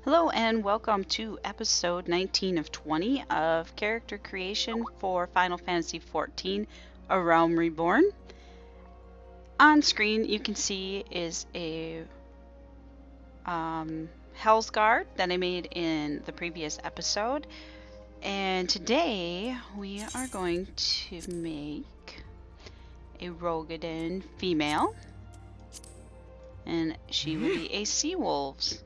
Hello and welcome to episode 19 of 20 of character creation for Final Fantasy XIV, A Realm Reborn. On screen you can see is a Hell's Guard that I made in the previous episode. And today we are going to make a Roegadyn female. And she will be a sea wolves.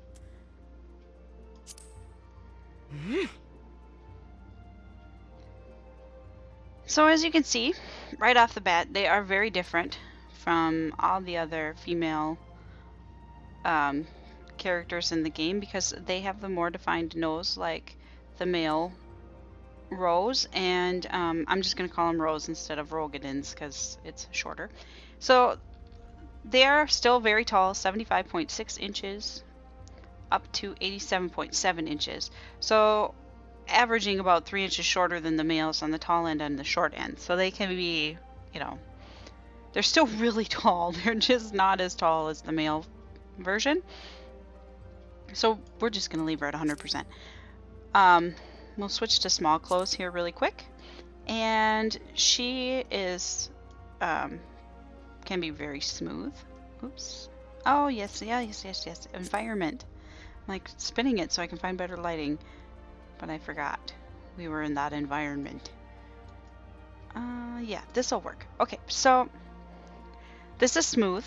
So as you can see, right off the bat, they are very different from all the other female characters in the game because they have the more defined nose like the male Rose, and I'm just going to call them Rose instead of Roegadyns because it's shorter. So they are still very tall, 75.6 inches up to 87.7 inches. So averaging about 3 inches shorter than the males on the tall end and the short end. So they can be, they're still really tall. They're just not as tall as the male version. So we're just going to leave her at 100%. We'll switch to small clothes here really quick. And she is, can be very smooth. Oops. Oh, yes. Environment. I'm like spinning it so I can find better lighting. But I forgot. We were in that environment. Yeah, this'll work. Okay, so this is smooth.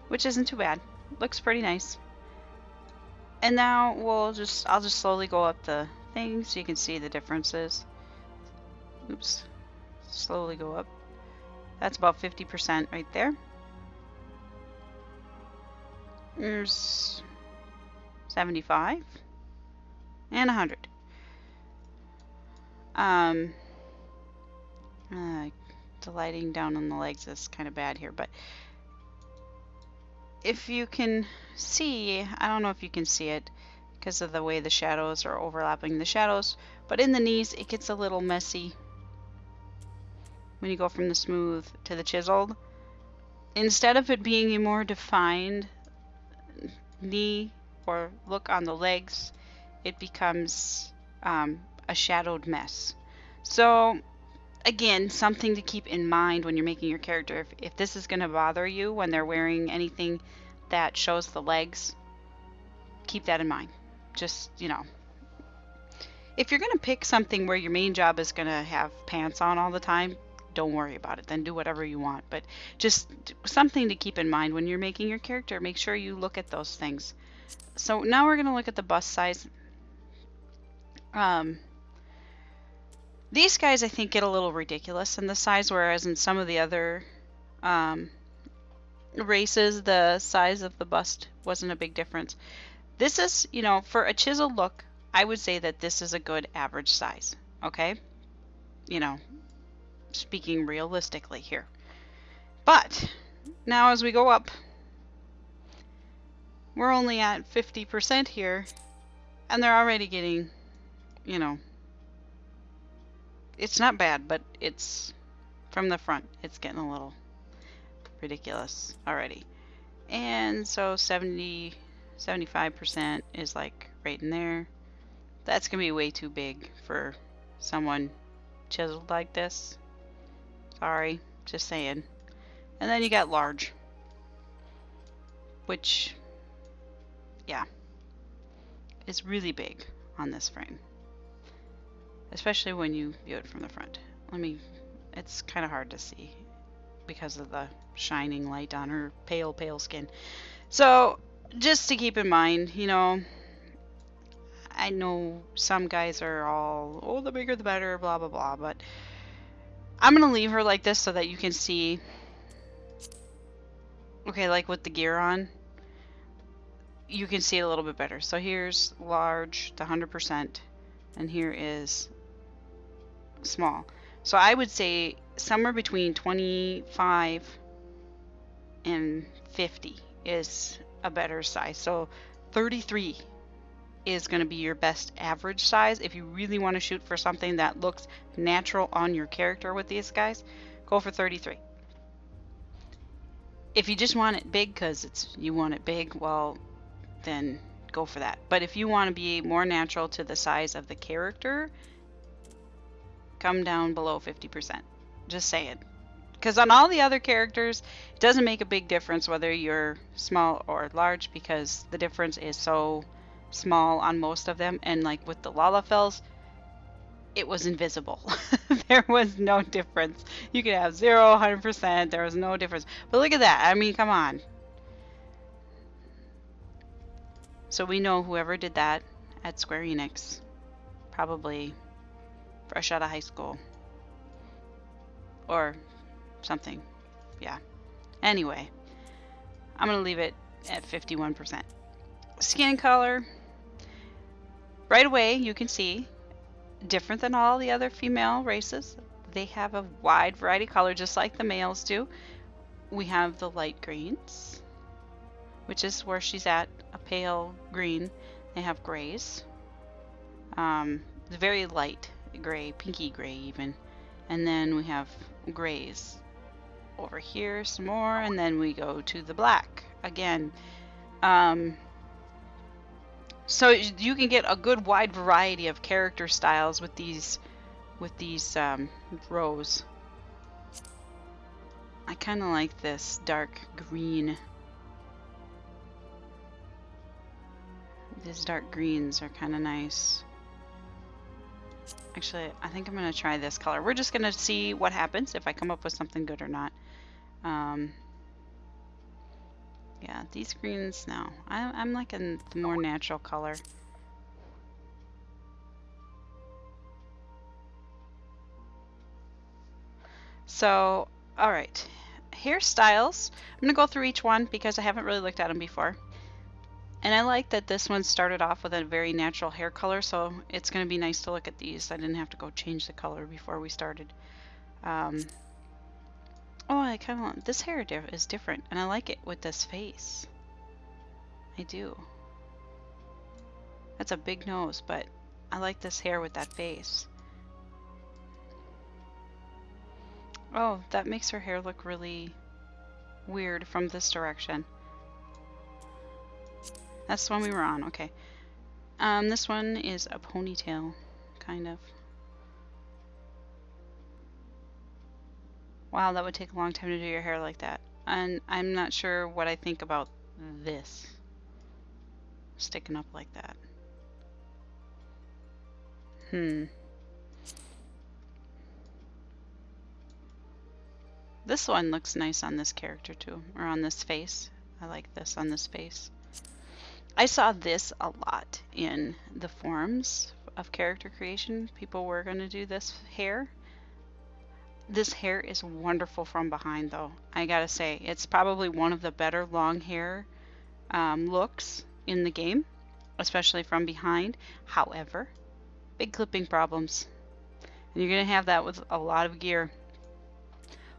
Which isn't too bad. Looks pretty nice. And now I'll just slowly go up the thing so you can see the differences. Oops. Slowly go up. That's about 50% right there. There's 75 and 100. The lighting down on the legs is kind of bad here, but if you can see, I don't know if you can see it because of the way the shadows are overlapping the shadows, but in the knees it gets a little messy when you go from the smooth to the chiseled. Instead of it being a more defined knee or look on the legs, it becomes a shadowed mess. So again, something to keep in mind when you're making your character. If this is going to bother you when they're wearing anything that shows the legs, keep that in mind. Just, if you're going to pick something where your main job is going to have pants on all the time, don't worry about it. Then do whatever you want. But just something to keep in mind when you're making your character. Make sure you look at those things. So now we're going to look at the bust size. These guys, I think, get a little ridiculous in the size, whereas in some of the other races, the size of the bust wasn't a big difference. This is, for a chiseled look, I would say that this is a good average size, okay? Speaking realistically here. But now as we go up, we're only at 50% here, and they're already getting, it's not bad, but it's from the front, it's getting a little ridiculous already. And so 75% is like right in there. That's gonna be way too big for someone chiseled like this. Sorry, just saying. And then you got large, which, yeah, is really big on this frame, especially when you view it from the front. It's kind of hard to see because of the shining light on her pale skin. So just to keep in mind, I know some guys are all, oh, the bigger the better, blah blah blah, but I'm gonna leave her like this so that you can see. Okay, like with the gear on, you can see it a little bit better. So here's large, the 100%, and here is small. So I would say somewhere between 25 and 50 is a better size. So 33 is going to be your best average size. If you really want to shoot for something that looks natural on your character with these guys, go for 33. If you just want it big because you want it big, well, then go for that. But if you want to be more natural to the size of the character, come down below 50%. Just saying. Because on all the other characters, it doesn't make a big difference whether you're small or large, because the difference is so small on most of them. And like with the Lalafels, it was invisible. There was no difference. You could have 0, 100%. There was no difference. But look at that. I mean, come on. So we know whoever did that at Square Enix, probably fresh out of high school. Or something. Yeah. Anyway, I'm going to leave it at 51%. Skin color. Right away, you can see, different than all the other female races. They have a wide variety of color, just like the males do. We have the light greens, which is where she's at, a pale green. They have grays. Very light gray, pinky gray even. And then we have grays over here some more, and then we go to the black again. So you can get a good wide variety of character styles with these rows. I kind of like this dark green. These dark greens are kind of nice. Actually, I think I'm going to try this color. We're just going to see what happens, if I come up with something good or not. Yeah, these greens, no. I'm liking the more natural color. So, alright. Hairstyles. I'm going to go through each one because I haven't really looked at them before. And I like that this one started off with a very natural hair color, so it's going to be nice to look at these. I didn't have to go change the color before we started. Oh, I kind of want, this hair is different, and I like it with this face. I do. That's a big nose, but I like this hair with that face. Oh, that makes her hair look really weird from this direction. That's the one we were on, okay. This one is a ponytail, kind of. Wow, that would take a long time to do your hair like that. And I'm not sure what I think about this. Sticking up like that. This one looks nice on this character too, or on this face. I like this on this face. I saw this a lot in the forums of character creation. People were going to do this hair. This hair is wonderful from behind, though. I gotta say, it's probably one of the better long hair looks in the game, especially from behind. However, big clipping problems. And you're gonna have that with a lot of gear.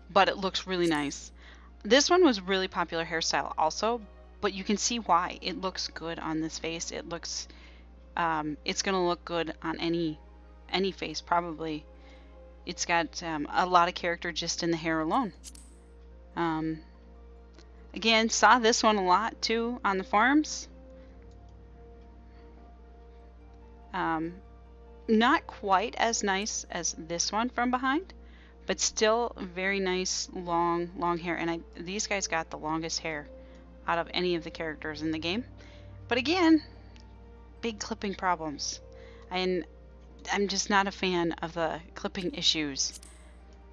But it looks really nice. This one was really popular hairstyle also, but you can see why. It looks good on this face. It looks, it's gonna look good on any face probably. It's got a lot of character just in the hair alone. Again, saw this one a lot too on the forums. Not quite as nice as this one from behind, but still very nice long hair. And these guys got the longest hair out of any of the characters in the game. But again, big clipping problems. And I'm just not a fan of the clipping issues.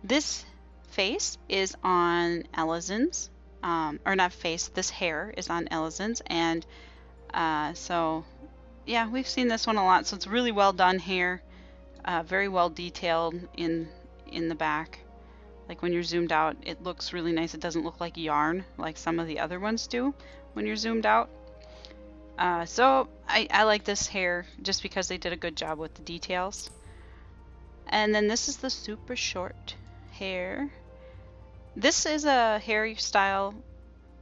This face is on Ellazyn's, or not face, this hair is on Ellazyn's, and so yeah, we've seen this one a lot. So it's really well done hair, very well detailed in the back. Like when you're zoomed out, it looks really nice. It doesn't look like yarn like some of the other ones do when you're zoomed out. So I like this hair just because they did a good job with the details. And then this is the super short hair. This is a hairstyle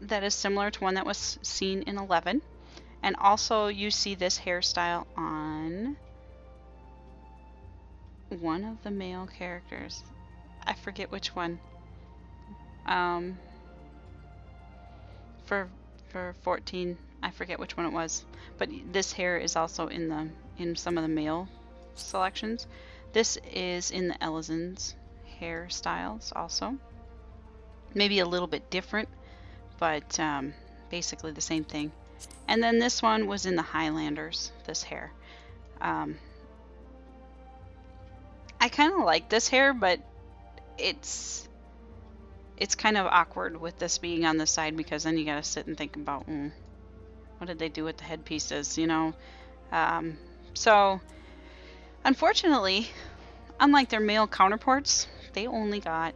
that is similar to one that was seen in 11. And also you see this hairstyle on one of the male characters. I forget which one. for 14. I forget which one it was, but this hair is also in some of the male selections. This is in the Elizon's hairstyles also. Maybe a little bit different, but basically the same thing. And then this one was in the Highlanders, this hair. I kind of like this hair, but it's kind of awkward with this being on the side, because then you gotta sit and think about, what did they do with the headpieces, you know? So, unfortunately, unlike their male counterparts, they only got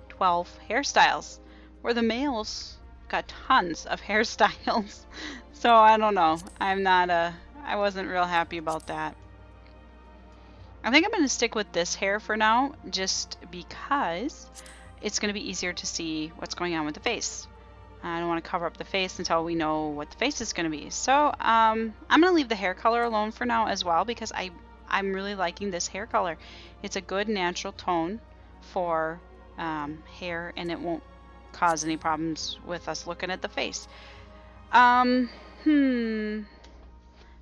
12 hairstyles, where the males got tons of hairstyles. So I don't know. I wasn't real happy about that. I think I'm going to stick with this hair for now, just because it's going to be easier to see what's going on with the face. I don't want to cover up the face until we know what the face is going to be. So I'm going to leave the hair color alone for now as well, because I'm really liking this hair color. It's a good natural tone for hair, and it won't cause any problems with us looking at the face.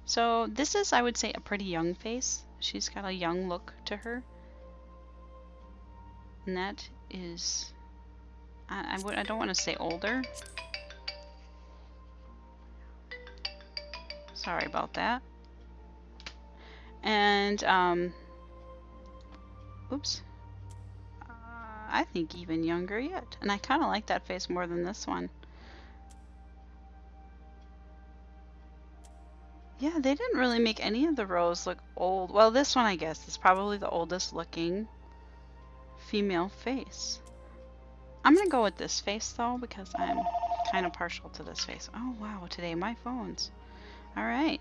So this is, I would say, a pretty young face. She's got a young look to her. And that is, I don't want to say older. Sorry about that. And, oops. I think even younger yet. And I kind of like that face more than this one. Yeah, they didn't really make any of the rows look old. Well, this one, I guess, is probably the oldest looking female face. I'm going to go with this face, though, because I'm kind of partial to this face. Oh, wow, today my phones. All right.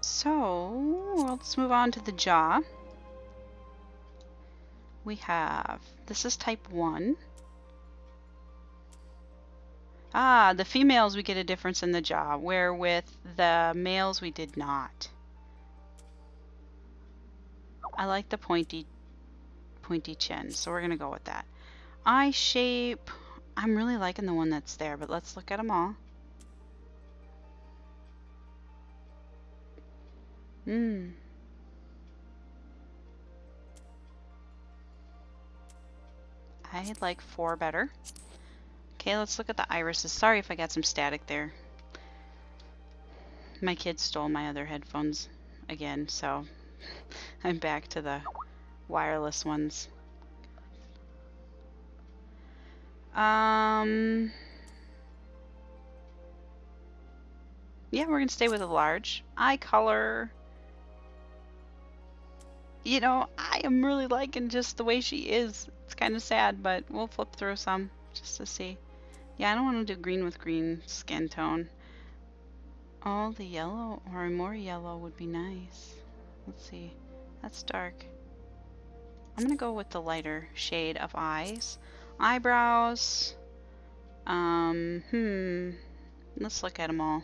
So, let's move on to the jaw. We have, this is type 1. Ah, the females we get a difference in the jaw, where with the males we did not. I like the pointy chin, so we're going to go with that. Eye shape, I'm really liking the one that's there, but let's look at them all. I like 4 better. Okay, let's look at the irises. Sorry if I got some static there. My kids stole my other headphones again, so I'm back to the wireless ones. Yeah, we're gonna stay with a large. Eye color. You know, I am really liking just the way she is. It's kind of sad, but we'll flip through some just to see. Yeah, I don't want to do green with green skin tone. Oh, the yellow or more yellow would be nice. Let's see. That's dark. I'm gonna go with the lighter shade of eyes. Eyebrows. Let's look at them all.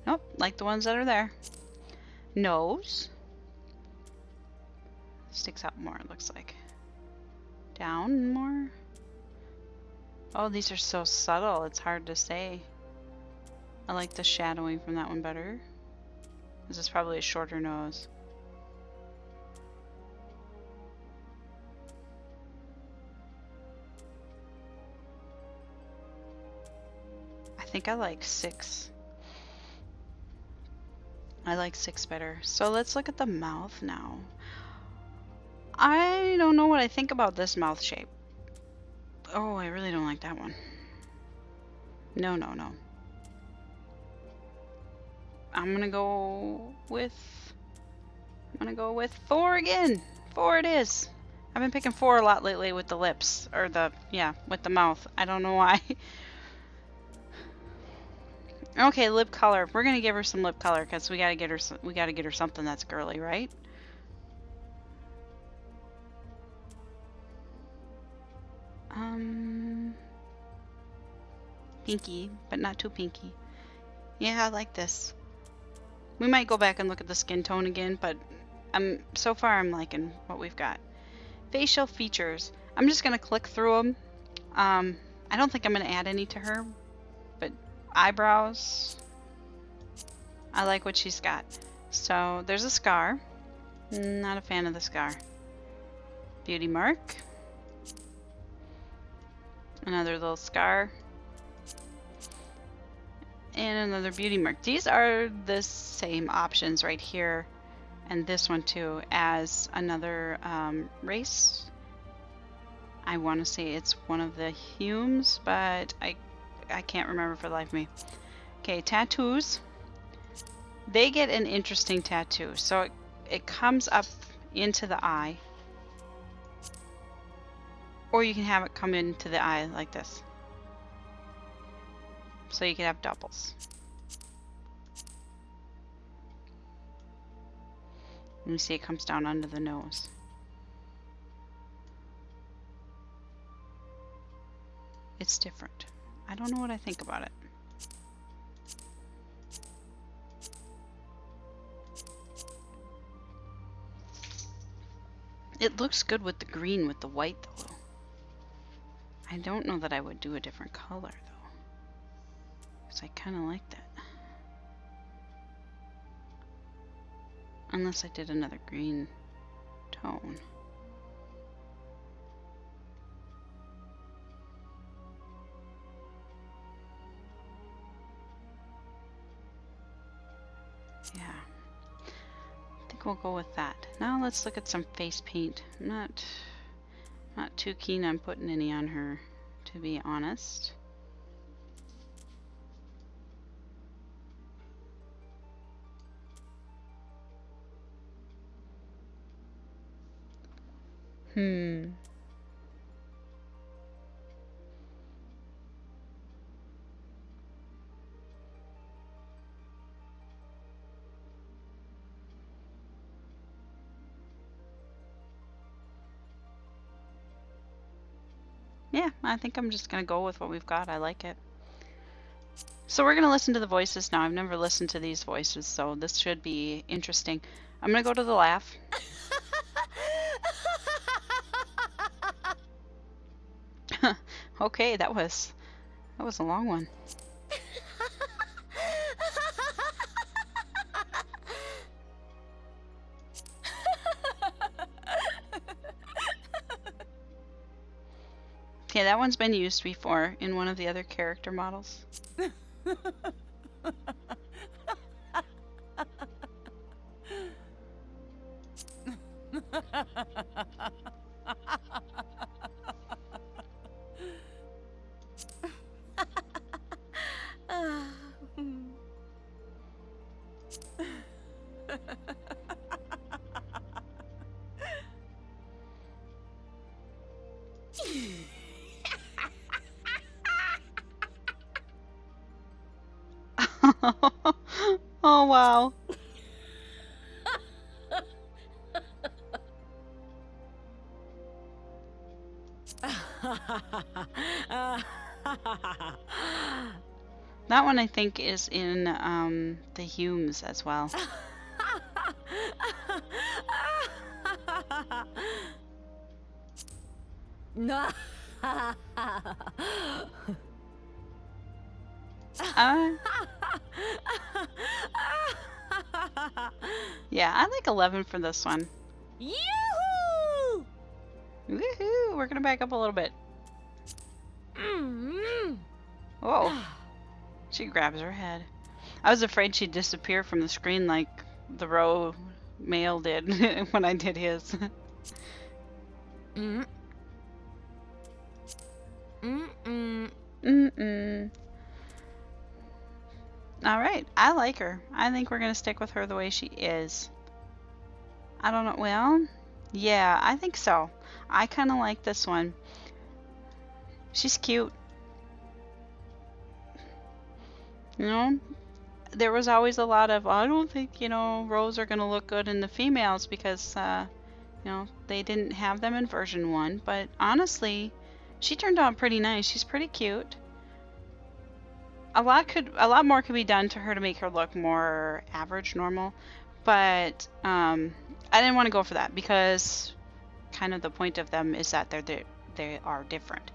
Nope, like the ones that are there. Nose. Sticks out more, it looks like. Down more. Oh, these are so subtle, it's hard to say. I like the shadowing from that one better. This is probably a shorter nose. I think I like 6. I like 6 better. So let's look at the mouth now. I don't know what I think about this mouth shape. Oh, I really don't like that one. No. I'm gonna go with 4 again. 4 it is. I've been picking 4 a lot lately with the lips, or with the mouth. I don't know why. Okay, lip color. We're gonna give her some lip color because we gotta get her something that's girly, right? Pinky, but not too pinky. Yeah, I like this. We might go back and look at the skin tone again, but so far I'm liking what we've got. Facial features. I'm just going to click through them. I don't think I'm going to add any to her, but eyebrows, I like what she's got. So there's a scar. Not a fan of the scar. Beauty mark. Another little scar. And another beauty mark. These are the same options right here and this one too as another race. I want to say it's one of the Humes, but I can't remember for the life of me. Okay, tattoos. They get an interesting tattoo. So it comes up into the eye. Or you can have it come into the eye like this. So you can have doubles. Let me see, it comes down under the nose. It's different. I don't know what I think about it. It looks good with the green with the white though. I don't know that I would do a different color though. Because I kind of like that. Unless I did another green tone. Yeah. I think we'll go with that. Now let's look at some face paint. I'm not too keen on putting any on her, to be honest. Yeah, I think I'm just going to go with what we've got. I like it. So we're going to listen to the voices now. I've never listened to these voices, so this should be interesting. I'm going to go to the laugh. Okay, that was a long one. Okay, that one's been used before in one of the other character models. Oh, wow. That one I think is in the Humes as well. Yeah, I like 11 for this one. Yoo-hoo! Woohoo! We're gonna back up a little bit. Whoa. She grabs her head. I was afraid she'd disappear from the screen like the Roe male did when I did his. Alright, I like her. I think we're gonna stick with her the way she is. I don't know, well, yeah, I think so. I kind of like this one. She's cute. You know, there was always a lot of, I don't think, you know, Roes are gonna look good in the females because, you know, they didn't have them in version 1, but honestly, she turned out pretty nice. She's pretty cute. a lot more could be done to her to make her look more average, normal, but I didn't want to go for that because kind of the point of them is that they are different,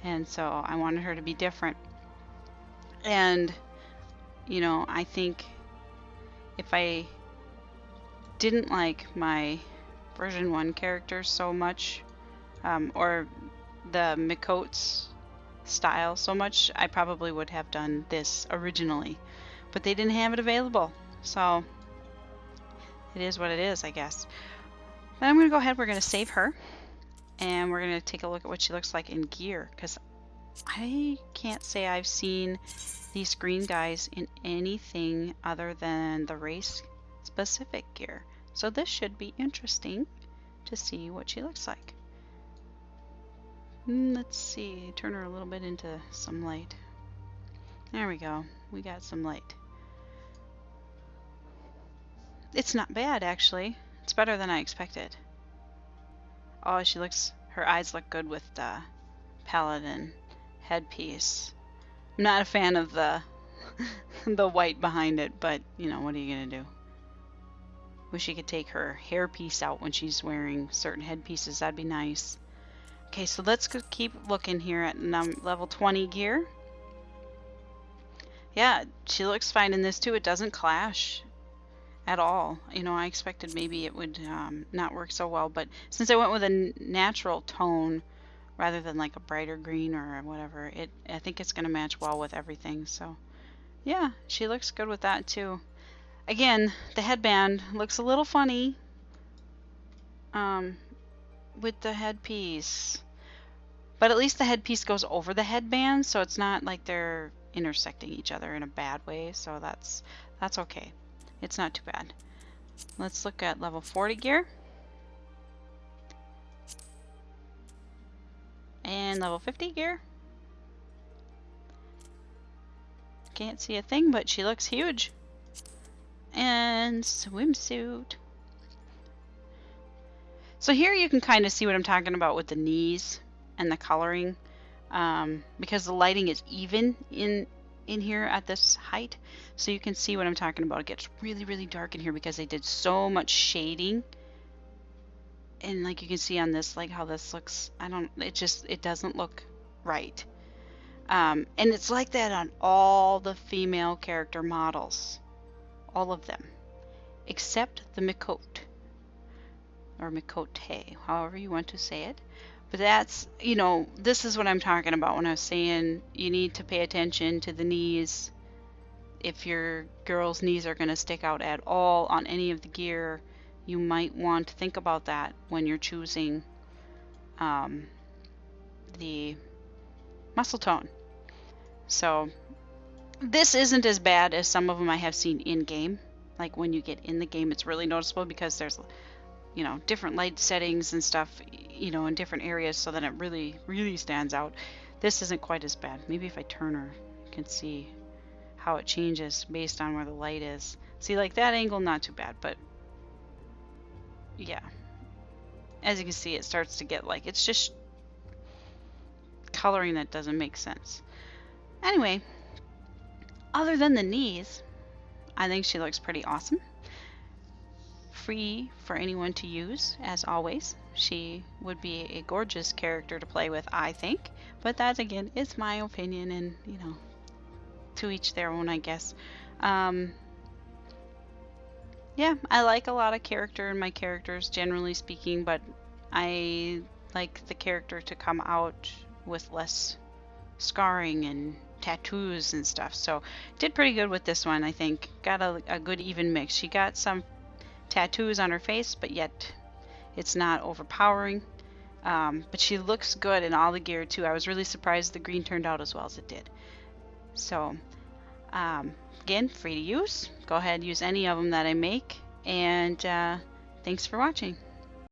and so I wanted her to be different. And you know, I think if I didn't like my version 1 characters so much, or the Mikote's style so much, I probably would have done this originally, but they didn't have it available, so it is what it is, I guess. But I'm gonna go ahead, we're gonna save her, and we're gonna take a look at what she looks like in gear, because I can't say I've seen these green guys in anything other than the race specific gear, so this should be interesting to see what she looks like. Let's see, turn her a little bit into some light. There we go, we got some light. It's not bad, actually. It's better than I expected. Oh, her eyes look good with the paladin headpiece. I'm not a fan of the the white behind it, but you know, what are you gonna do? Wish she could take her hairpiece out when she's wearing certain headpieces. That'd be nice. Okay, so let's keep looking here at level 20 gear. Yeah, she looks fine in this too. It doesn't clash at all. You know, I expected maybe it would not work so well, but since I went with a natural tone rather than like a brighter green or whatever, I think it's going to match well with everything. So yeah, she looks good with that too. Again, the headband looks a little funny with the headpiece, but at least the headpiece goes over the headband, so it's not like they're intersecting each other in a bad way, so that's okay. It's not too bad. Let's look at level 40 gear. And level 50 gear. Can't see a thing, but she looks huge. And swimsuit. So here you can kind of see what I'm talking about with the knees and the coloring, because the lighting is even in here at this height, so you can see what I'm talking about. It gets really, really dark in here because they did so much shading, and like you can see on this, like how this looks, it doesn't look right. And it's like that on all the female character models, all of them, except the Mikote, or Mikote, however you want to say it. But that's, you know, this is what I'm talking about when I was saying you need to pay attention to the knees. If your girl's knees are going to stick out at all on any of the gear, you might want to think about that when you're choosing the muscle tone. So this isn't as bad as some of them I have seen in game. Like when you get in the game, it's really noticeable because there's, you know, different light settings and stuff, you know, in different areas, so that it really, really stands out. This isn't quite as bad. Maybe if I turn her, you can see how it changes based on where the light is. See, like that angle, not too bad, but yeah. As you can see, it starts to get like, it's just coloring that doesn't make sense. Anyway, other than the knees, I think she looks pretty awesome. Free for anyone to use, as always. She would be a gorgeous character to play with, I think. But that, again, is my opinion, and, you know, to each their own, I guess. Yeah, I like a lot of character in my characters, generally speaking, but I like the character to come out with less scarring and tattoos and stuff. So, did pretty good with this one, I think. Got a good even mix. She got some tattoos on her face, but yet it's not overpowering. But she looks good in all the gear too. I was really surprised the green turned out as well as it did. So again, free to use. Go ahead and use any of them that I make, and thanks for watching.